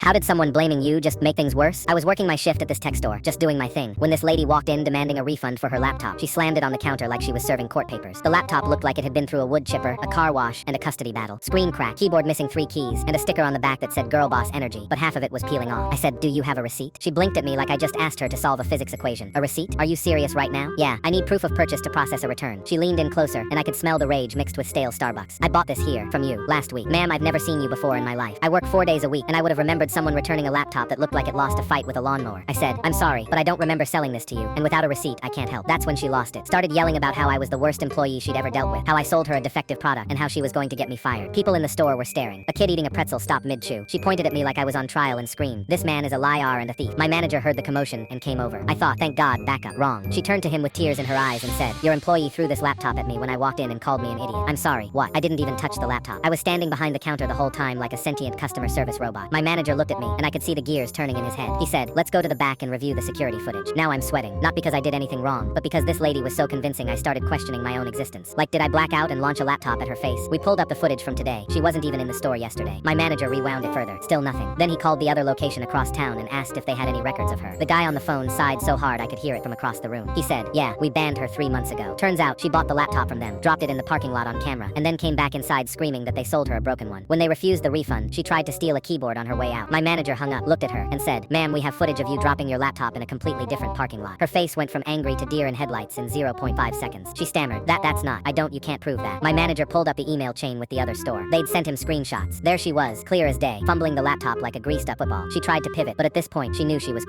How did someone blaming you just make things worse? I was working my shift at this tech store, just doing my thing, when this lady walked in demanding a refund for her laptop. She slammed it on the counter like she was serving court papers. The laptop looked like it had been through a wood chipper, a car wash, and a custody battle. Screen crack, keyboard missing 3 keys, and a sticker on the back that said Girl Boss Energy, but half of it was peeling off. I said, "Do you have a receipt?" She blinked at me like I just asked her to solve a physics equation. "A receipt? Are you serious right now?" "Yeah, I need proof of purchase to process a return." She leaned in closer, and I could smell the rage mixed with stale Starbucks. "I bought this here, from you, last week. Ma'am, I've never seen you before in my life. I work 4 days a week, and I would have remembered someone returning a laptop that looked like it lost a fight with a lawnmower." I said, "I'm sorry, but I don't remember selling this to you, and without a receipt, I can't help." That's when she lost it. Started yelling about how I was the worst employee she'd ever dealt with, how I sold her a defective product, and how she was going to get me fired. People in the store were staring. A kid eating a pretzel stopped mid-chew. She pointed at me like I was on trial and screamed, "This man is a liar and a thief." My manager heard the commotion and came over. I thought, thank God, backup. Wrong. She turned to him with tears in her eyes and said, "Your employee threw this laptop at me when I walked in and called me an idiot." "I'm sorry, what?" "I didn't even touch the laptop. I was standing behind the counter the whole time like a sentient customer service robot." My manager looked at me, and I could see the gears turning in his head. He said, "Let's go to the back and review the security footage." Now I'm sweating, not because I did anything wrong, but because this lady was so convincing I started questioning my own existence. Like, did I black out and launch a laptop at her face? We pulled up the footage from today. She wasn't even in the store yesterday. My manager rewound it further. Still nothing. Then he called the other location across town and asked if they had any records of her. The guy on the phone sighed so hard I could hear it from across the room. He said, "Yeah, we banned her 3 months ago. Turns out she bought the laptop from them, dropped it in the parking lot on camera, and then came back inside screaming that they sold her a broken one. When they refused the refund, she tried to steal a keyboard on her way out." My manager hung up, looked at her, and said, "Ma'am, we have footage of you dropping your laptop in a completely different parking lot." Her face went from angry to deer in headlights in 0.5 seconds. She stammered, That's not, you can't prove that." My manager pulled up the email chain with the other store. They'd sent him screenshots. There she was, clear as day, fumbling the laptop like a greased up football. She tried to pivot, but at this point she knew she was